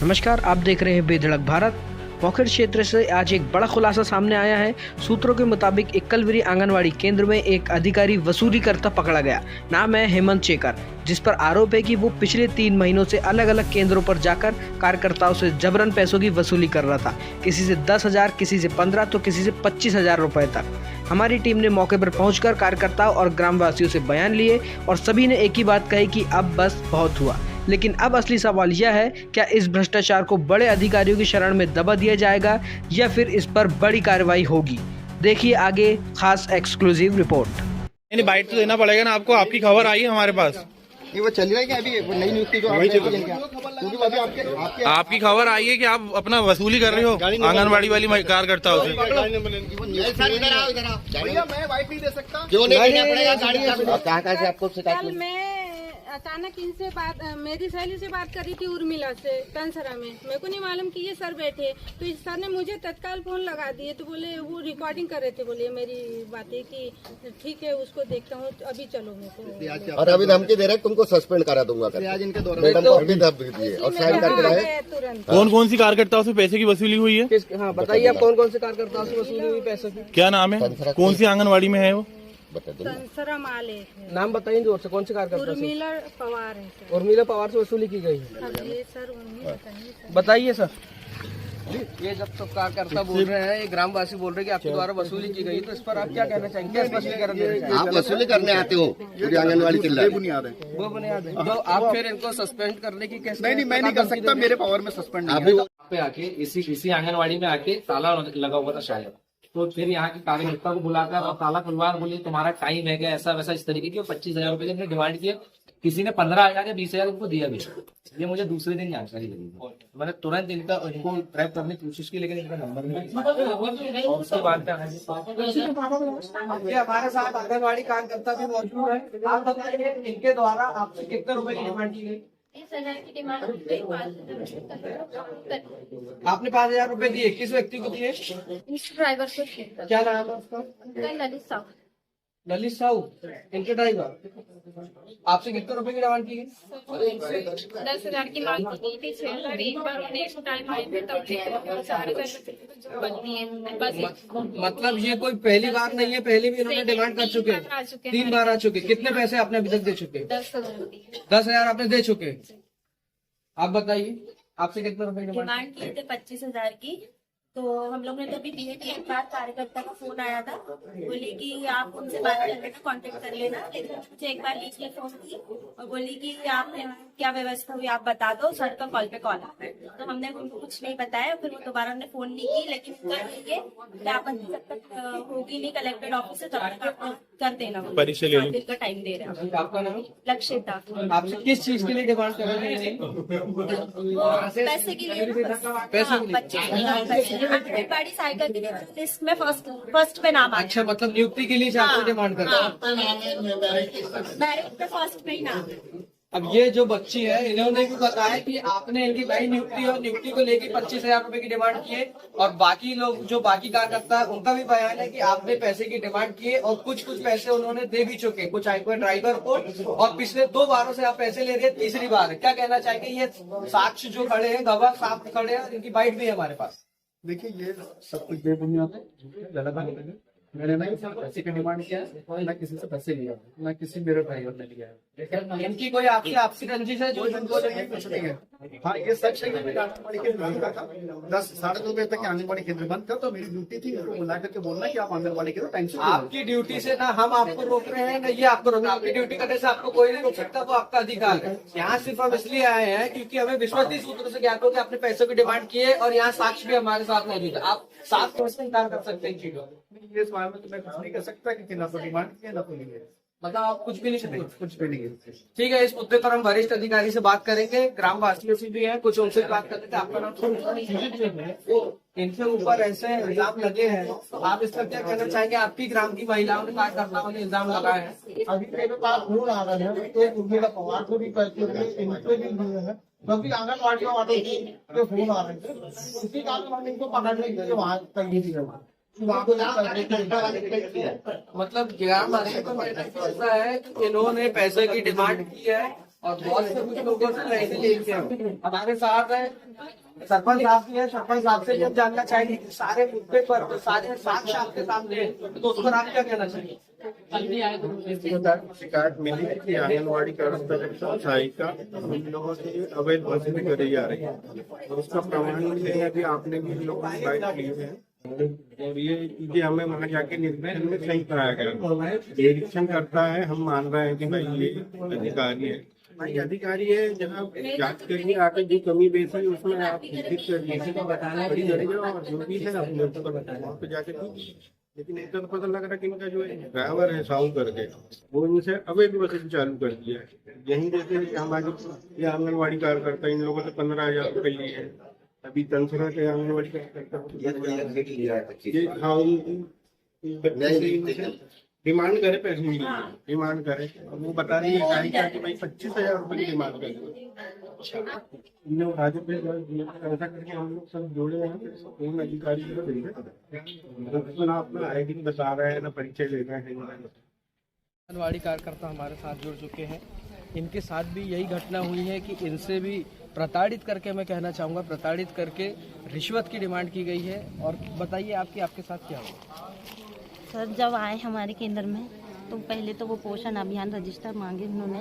नमस्कार, आप देख रहे हैं बेधड़क भारत। पोखर क्षेत्र से आज एक बड़ा खुलासा सामने आया है। सूत्रों के मुताबिक इक्कलविरी आंगनवाड़ी केंद्र में एक अधिकारी वसूली करता पकड़ा गया। नाम है हेमंत शेखर, जिस पर आरोप है कि वो पिछले 3 महीनों से अलग अलग केंद्रों पर जाकर कार्यकर्ताओं से जबरन पैसों की वसूली कर रहा था। किसी से 10,000, किसी से 15 तो किसी से 25,000 रुपए तक। हमारी टीम ने मौके पर पहुंचकर कार्यकर्ताओं और ग्रामवासियों से बयान लिए और सभी ने एक ही बात कही कि अब बस बहुत हुआ। लेकिन अब असली सवाल यह है, क्या इस भ्रष्टाचार को बड़े अधिकारियों की शरण में दबा दिया जाएगा या फिर इस पर बड़ी कार्रवाई होगी? देखिए आगे खास एक्सक्लूसिव रिपोर्ट। नहीं, बाइट तो देना पड़ेगा ना आपको। आपकी खबर आई है हमारे पास। ये वो चल रहा है कि अभी नई नियुक्ति जो क्योंकि अभी आपके आपकी खबर आई है कि आप अपना वसूली कर रहे हो आंगनबाड़ी वाली कार्यकर्ताओं से। भैया मैं वाइट नहीं दे सकता। क्यों नहीं देना पड़ेगा गाड़ी का? कहाँ से आपको शिकायत कल मैं अचानक इनसे बात, मेरी सहेली से बात करी थी उर्मिला से तंसरा में। मेरे को नहीं मालूम कि ये सर बैठे, तो इस सर ने मुझे तत्काल फोन लगा दिए। तो बोले वो रिकॉर्डिंग कर रहे थे, बोले मेरी बातें कि ठीक है उसको देखता हूँ, अभी चलो मेरे को। और अभी धमकी दे रहे तुमको सस्पेंड करा दूंगा आज इनके दौरान मैडम को अभी धमकी दी है और साइन करके रहे। तुरंत कौन कौन सी कार्यकर्ताओं से पैसे की वसूली हुई है? हाँ बताइए, आप कौन कौन से कार्यकर्ताओं से वसूली हुई पैसों की? क्या नाम है? कौन सी आंगनवाड़ी में है वो? बता दो। तंसरा माले नाम बताइए जोर से, कौन से कार्यकर्ता से? उर्मिला पवार है सर। उर्मिला पवार से वसूली की गई है। अब ये सर उन्हीं बताइए सर। बताइए सर। ये जब सब कार्यकर्ता बोल रहे हैं, ये ग्रामवासी बोल रहे हैं कि आपके द्वारा वसूली की गई, तो इस पर आप क्या कहना चाहेंगे? क्या स्पष्टीकरण देना चाहेंगे? आप वसूली करने आते हो पूरी आंगनवाड़ी चिल्ला रही है। बुनियाद है। वो बुनियाद है। तो आप फिर इनको सस्पेंड करने की कैसे? नहीं मैं नहीं कर सकता, मेरे पावर में सस्पेंड नहीं अभी है। वो पे आके इसी आंगनवाड़ी में आके ताला लगा हुआ था शायद। तो फिर यहाँ की कार्यकर्ता को बुलाकर और ताला खुलवा बोले तुम्हारा टाइम है क्या, ऐसा वैसा इस तरीके की। 25,000 रुपए की डिमांड किए। किसी ने 15,000 या 20,000 उनको दिया भी। ये मुझे दूसरे दिन जानकारी लगी। मैंने तुरंत इनको ट्रैप करने की कोशिश की, लेकिन इनका नंबर नहीं। और उसके बाद हमारे साथ आंगनवाड़ी कार्यकर्ता भी मौजूद है। आप बताइए, इनके द्वारा आपसे कितने रुपए की डिमांड की गई? 30,000 की डिमांड की गई, 5,000 आपने 5,000 रुपए दिए, किस व्यक्ति को दिए? इस ड्राइवर को किया। क्या नाम है उसका? ललित साहू। ललित साहू, इनके ड्राइवर। आपसे कितने रुपए की डिमांड की गई? 10,000 की मांग की थी। 6,000 एक बार नेक्स्ट टाइम आए थे तब 4,000 बनती है बस। मतलब ये कोई पहली बार नहीं है, पहले भी इन्होंने डिमांड कर चुके हैं। 3 बार आ चुके। कितने पैसे आपने अभी तक दे चुके? 10,000 10,000 आपने दे चुके। आप बताइए, आपसे कितने रुपए की डिमांड? डिमांड किए थे 25,000 की। तो हम लोग ने तो अभी दिए थे। एक बार कार्यकर्ता का फोन आया था, बोली कि आप उनसे बात कर लेना, कांटेक्ट कर लेना। लेकिन मुझे एक बार बीच में फोन की और बोली कि आप क्या व्यवस्था हुई आप बता दो, सर का कॉल पे कॉल आता है। तो हमने उनको कुछ नहीं बताया। फिर वो दोबारा हमने फोन नहीं की, लेकिन कर ये आपत्ति जब तक होगी नहीं कलेक्टेड ऑफिस से तब तक आपको कर देना। परीक्षा ले लो। 7 दिन का टाइम दे रहे हैं। आपका नाम? लक्ष्यता आपसे किस चीज के लिए डिमांड कर रहे हैं? पैसे के लिए पैसे के लिए? 25,000 आंगनबाड़ी सहायिका के लिए लिस्ट में फर्स्ट पे नाम आया। अच्छा, मतलब नियुक्ति के लिए आपसे डिमांड कर रहे हैं। मैरिट पे फर्स्ट पे ही नाम है। अब ये जो बच्ची है, इन्होंने भी बताया कि आपने इनकी नई नियुक्ति और नियुक्ति को लेकर 25,000 रुपए की डिमांड की है। और बाकी लोग जो बाकी कार्यकर्ता है, उनका भी बयान है कि आपने पैसे की डिमांड की है और कुछ पैसे उन्होंने दे भी चुके, कुछ ड्राइवर को। और पिछले 2 बारों से आप पैसे ले रहे हैं, तीसरी बार है। क्या कहना चाहेंगे? ये साक्ष्य जो खड़े हैं, गवाह साफ खड़े हैं, इनकी बाइट भी है हमारे पास। देखिए ये सब कुछ बेबुनियाद है। मैंने ना किसी पैसे की डिमांड किया है, ना किसी से पैसे लिया, ना किसी मेरे ड्राइवर ने लिया है। इनकी कोई आपसी रंजिश है जो इनको कुछ नहीं है। हाँ ये सच है कि मैं आंगनबाड़ी केंद्र बंद था। 10 साढ़े 2 बजे तक आंगनबाड़ी केंद्र बंद था, तो मेरी ड्यूटी थी उनको बुला करके बोलना कि आप आंगनबाड़ी केंद्र टाइम से। आपकी ड्यूटी से ना हम आपको रोक रहे हैं, ना ये आपको रोक रहे हैं। आपकी ड्यूटी करने से आपको कोई नहीं रोक सकता, वो आपका अधिकार है। यहाँ सिर्फ हम इसलिए आए हैं क्योंकि हमें विश्वसनीय सूत्रों से ज्ञात हो कि आपने पैसों की डिमांड की है और यहाँ साक्ष्य भी हमारे साथ मौजूद है। आप साफ तौर से इनकार कर सकते हैं इन चीजों। ये इस बारे में तो मैं कुछ नहीं कर सकता कि ना तो डिमांड किया ना तो नहीं है। मतलब आप कुछ भी नहीं सकते। कुछ भी नहीं है। ठीक है, इस मुद्दे पर हम वरिष्ठ अधिकारी से बात करेंगे। ग्रामवासियों से भी है, कुछ उनसे बात करते थे। आपका नाम? इनके ऊपर ऐसे इल्जाम लगे हैं, तो आप इस पर क्या कहना चाहेंगे? आपकी ग्राम की महिलाओं ने कार्यकर्ताओं ने इल्जाम लगाए हैं। अभी मेरे पास फोन आ रहे हैं, एक उर्मिला पवार को भी पैसे दिए, इनसे भी दिए हैं, क्योंकि आंगनबाड़ी वालों के फोन आ रहे थे। उसी कारण हमने इनको पकड़ने के लिए वहाँ तंगी दी है। मतलब ग्रामवासियों का कहना ऐसा है कि इन्होंने पैसे की डिमांड की है और बहुत से कुछ लोगों से पैसे लेते हैं। हमारे साथ है सरपंच साहब भी है, सरपंच साहब से जब जानना चाहिए कि सारे मुद्दे पर तो सारे साक्ष्य आपके सामने हैं, तो उस पर आप क्या कहना चाहिए? शिकायत मिली है कि आंगनबाड़ी कार्यकर्ता सहायिका हम लोगों से अवैध वसूली करी जा रही है, और उसका प्रमाण है अभी आपने भी लोगों की बाइट की है, और ये चीजें हमें वहाँ जाके निरीक्षण में सही कराया गया। निरीक्षण करता है, हम मान रहे हैं कि भाई ये अधिकारी है, भाई अधिकारी है, जहाँ जांच करिए, आकर जो कमी बेसी उसमें आप विजिट करिए और जो भी है आप लोगों को बताएं, वहाँ पे जाके कीजिए। लेकिन इतना तो पता लग रहा है कि इनका जो ड्राइवर है साहू करके वो इनसे अवैध वसूली चालू कर दिया है। यही देखते हैं कि हमारे ये आंगनबाड़ी कार्यकर्ता इन लोगों से 15,000 रुपये लिए हैं। अभी तंसरा के आंगनबाड़ी कार्यकर्ता डिमांड करे पैसे मिले, डिमांड करे, वो बता रही है कि भाई 25,000 रुपये की डिमांड करे। इन लोग आगे पे ऐसा करके हम लोग सब जोड़े हैं, उन अधिकारी को देंगे ना अपना ID बता रहे हैं, ना परिचय ले रहे हैं। आंगनवाड़ी कार्यकर्ता हमारे साथ जुड़ चुके हैं। इनके साथ भी यही घटना हुई है कि इनसे भी प्रताड़ित करके, मैं कहना चाहूँगा प्रताड़ित करके रिश्वत की डिमांड की गई है। और बताइए आपके साथ क्या हुआ? सर जब आए हमारे केंद्र में तो पहले तो वो पोषण अभियान रजिस्टर मांगे उन्होंने,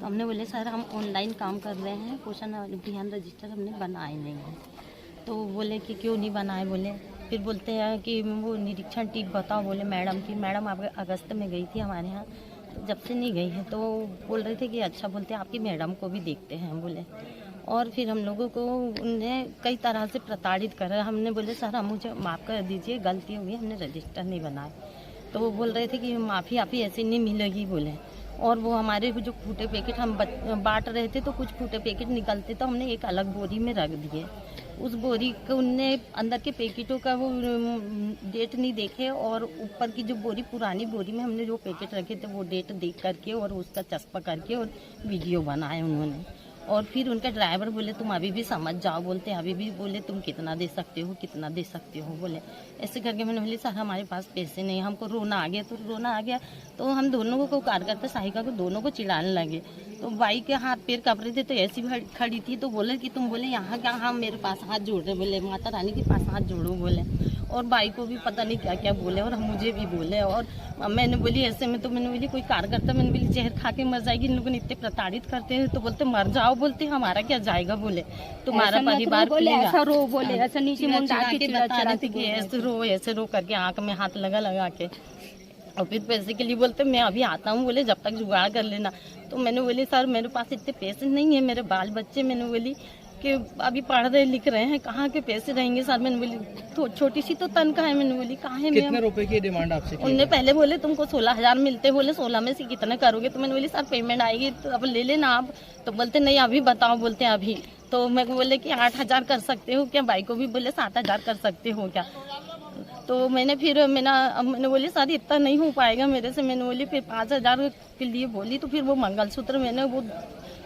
तो हमने बोले सर हम ऑनलाइन काम कर रहे हैं, पोषण अभियान रजिस्टर हमने बनाए नहीं है। तो बोले कि क्यों नहीं बनाए, बोले फिर बोलते हैं कि वो निरीक्षण टीम बताओ, बोले मैडम की मैडम आप अगस्त में गई थी हमारे यहाँ, तो जब से नहीं गई है। तो बोल रहे थे कि अच्छा, बोलते आपकी मैडम को भी देखते हैं बोले। और फिर हम लोगों को उन्हें कई तरह से प्रताड़ित करा। हमने बोले सर हम मुझे माफ़ कर दीजिए, गलती हुई, हमने रजिस्टर नहीं बनाए। तो वो बोल रहे थे कि माफ़ी आपी ऐसे नहीं मिलेगी बोले। और वो हमारे जो फूटे पैकेट हम बांट रहे थे, तो कुछ फूटे पैकेट निकलते तो हमने एक अलग बोरी में रख दिए। उस बोरी को उनने अंदर के पैकेटों का वो डेट नहीं देखे, और ऊपर की जो बोरी पुरानी बोरी में हमने जो पैकेट रखे थे वो डेट देख करके और उसका चस्पा करके और वीडियो बनाए उन्होंने। और फिर उनका ड्राइवर बोले तुम अभी भी समझ जाओ, बोलते अभी भी, बोले तुम कितना दे सकते हो, कितना दे सकते हो बोले। ऐसे करके मैंने बोली सर हमारे पास पैसे नहीं, हमको रोना आ गया। तो रोना आ गया तो हम दोनों को कार्यकर्ता सहायिका को दोनों को चिल्लाने लगे। तो बाई के हाथ पैर कप रहे थे, तो ऐसी खड़ी थी। तो बोले कि तुम बोले यहाँ क्या, हाँ मेरे पास हाथ जोड़ रहे, बोले माता रानी के पास हाथ जोड़ो बोले। और बाई को भी पता नहीं क्या क्या बोले, और मुझे भी बोले। और मैंने बोली ऐसे में, तो मैंने बोली कोई कार्यकर्ता, मैंने बोली जहर खा के मर जाएगी, इन लोगों ने इतने प्रताड़ित करते हैं। तो बोलते मर जाओ, बोलते हमारा क्या जाएगा बोले, तुम्हारा परिवार ऐसा रो बोले, ऐसा नीचे मुंडा के बता रहे थे कि ऐसे रो करके आंख में हाथ लगा के। और फिर पैसे के लिए बोलते मैं अभी आता हूँ, बोले जब तक जुगाड़ कर लेना। तो मैंने बोली सर मेरे पास इतने पैसे नहीं है, मेरे बाल बच्चे, मैंने बोली कि अभी पढ़ रहे लिख रहे हैं, कहाँ के पैसे रहेंगे सर। मैंने बोली तो छोटी सी तो तनख्वाह है, मैंने बोली कहाँ है। कितने रुपए की डिमांड आपसे की? उनने पहले बोले तुमको 16,000 मिलते, बोले 16 में से कितने करोगे। तो मैंने बोली सर पेमेंट आएगी तो अब ले लेना आप। तो बोलते नहीं अभी बताओ, बोलते हैं अभी। तो मैं बोले कि 8,000 कर सकते हो क्या, भाई को भी बोले 7,000 कर सकते हो क्या। तो मैंने बोली सर इतना नहीं हो पाएगा मेरे से। मैंने बोली फिर 5,000 के लिए बोली। तो फिर वो मंगलसूत्र मैंने वो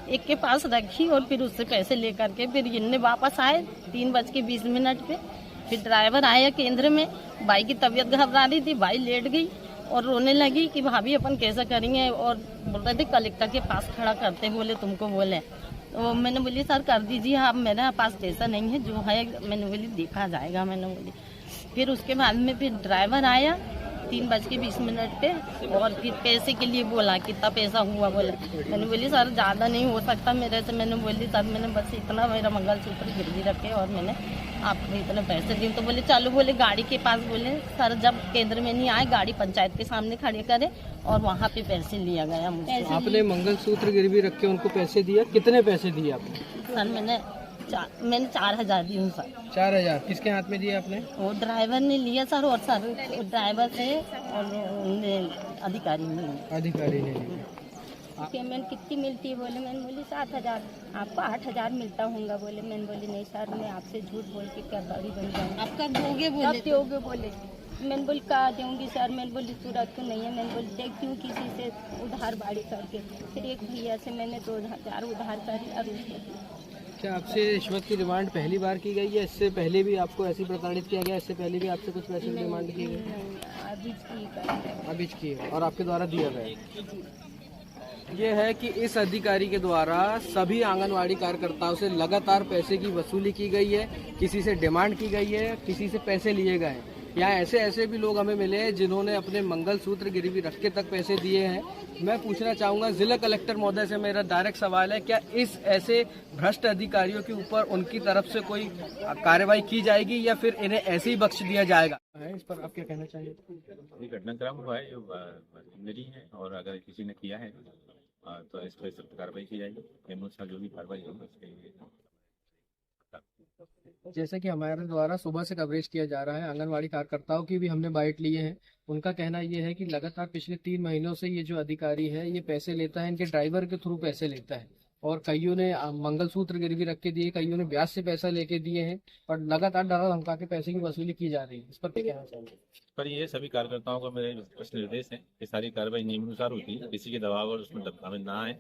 एक के पास रखी, और फिर उससे पैसे लेकर के फिर इनने वापस आए 3:20 पे। फिर ड्राइवर आया केंद्र में, भाई की तबीयत घबरा रही थी, भाई लेट गई और रोने लगी कि भाभी अपन कैसा करेंगे। और बोल रहे थे कलेक्टर के पास खड़ा करते, बोले तुमको बोले। तो मैंने बोली सर कर दीजिए आप, मेरे पास पैसा नहीं है, जो है मैंने बोली देखा जाएगा, मैंने बोली। फिर उसके बाद में फिर ड्राइवर आया 3:20 पे, और फिर पैसे के लिए बोला कितना पैसा हुआ बोले। मैंने बोली सर ज़्यादा नहीं हो सकता मेरे से। मैंने बोली सर मैंने बस इतना मेरा मंगलसूत्र गिरवी रखे और मैंने आपको इतने पैसे दिए। तो बोले चलो, बोले गाड़ी के पास, बोले सर जब केंद्र में नहीं आए गाड़ी पंचायत के सामने खड़े करे और वहाँ पे पैसे लिया गया मुझसे। आपने मंगलसूत्र गिरवी रख के उनको पैसे दिया? कितने पैसे दिए आपने? सर मैंने 4,000 दिए हूँ सर। 4,000 किसके हाथ में दिए आपने? वो ड्राइवर ने लिया सर, और सर ड्राइवर से और अधिकारी ने लिया। पेमेंट कितनी मिलती है बोले। मैंने बोली 7,000, आपको 8,000 मिलता होगा बोले। मैंने बोली नहीं सर मैं आपसे झूठ बोल के क्या गाड़ी बन जाऊँगी। आप कब दोगे बोले। मैंने बोली कहाँ दूँगी सर। मैंने बोली सूरत को नहीं है। मैंने बोली देखती हूँ किसी से उधार बाड़ी करके। फिर एक भैया से मैंने 2,000 उधार करी और उसको। क्या आपसे रिश्वत की डिमांड पहली बार की गई है? इससे पहले भी आपको ऐसे प्रताड़ित किया गया? इससे पहले भी आपसे कुछ पैसे की डिमांड की गई? अभी की है और आपके द्वारा दिया गया। ये है कि इस अधिकारी के द्वारा सभी आंगनवाड़ी कार्यकर्ताओं से लगातार पैसे की वसूली की गई है, किसी से डिमांड की गई है, किसी से पैसे लिए गए हैं। यहाँ ऐसे भी लोग हमें मिले हैं जिन्होंने अपने मंगलसूत्र गिरवी रख के तक पैसे दिए हैं। मैं पूछना चाहूँगा जिला कलेक्टर महोदय से, मेरा डायरेक्ट सवाल है, क्या इस ऐसे भ्रष्ट अधिकारियों के ऊपर उनकी तरफ से कोई कार्रवाई की जाएगी या फिर इन्हें ऐसे ही बख्श दिया जाएगा? इस पर आप क्या कहना चाहिए? ये घटनाक्रम हुआ है जो मेरी है, और अगर किसी ने किया है तो इस पर सख्त कार्रवाई की जाएगी। अनुसार जो भी कार्रवाई होगी उसके लिए। जैसे कि हमारे द्वारा सुबह से कवरेज किया जा रहा है, आंगनवाड़ी कार्यकर्ताओं की भी हमने बाइट लिए हैं। उनका कहना ये है कि लगातार पिछले 3 महीनों से ये जो अधिकारी है ये पैसे लेता है, इनके ड्राइवर के थ्रू पैसे लेता है, और कईयों ने मंगलसूत्र गिरवी रख के दिए, कईयों ने ब्याज से पैसा लेके दिए हैं, और लगातार डरा धमका के पैसे की वसूली की जा रही है। इस पर क्या कहना चाहिए? पर ये सभी कार्यकर्ताओं को मेरे स्पष्ट निर्देश है कि सारी कार्रवाई नियमानुसार होती है, किसी के दबाव और उसमें दबाव ना आए।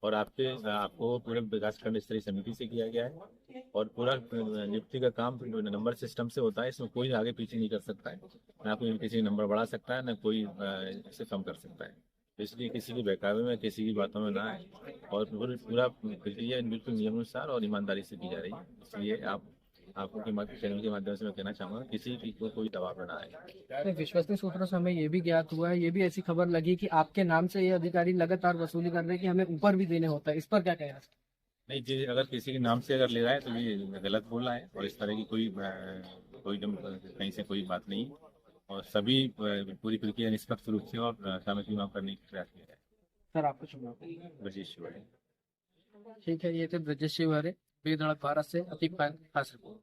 और आपको पूरे विकासखंड स्तरीय समिति से किया गया है, और पूरा नियुक्ति का काम नंबर सिस्टम से होता है। इसमें कोई आगे पीछे नहीं कर सकता है, ना कोई किसी नंबर बढ़ा सकता है, ना कोई इसे कम कर सकता है। इसलिए किसी की बहकावे में, किसी की बातों में ना आए, और पूरा प्रक्रिया बिल्कुल नियमानुसार और ईमानदारी से की जा रही है। इसलिए आपको चैनल के माध्यम से मैं कहना चाहूँगा किसी की कोई दबाव न आए। विश्वसनीय सूत्रों से हमें ये भी ज्ञात हुआ है, ये भी ऐसी खबर लगी कि आपके नाम से ये अधिकारी लगातार वसूली कर रहे हैं कि हमें ऊपर भी देने होता है। इस पर क्या कहना? नहीं जी, अगर किसी के नाम से अगर ले रहा है तो ये गलत बोल रहा है, और इस तरह की कोई कहीं से कोई बात नहीं। और सभी पूरी प्रक्रिया निष्पक्ष रूप से और सामग्री मांग करने की प्रयास किया है। सर आपको चुनाव ब्रजेश शिवाड़े। ठीक है, ये थे ब्रजेश शिवाड़े, बेधड़क भारत से अतीक खास रिपोर्ट।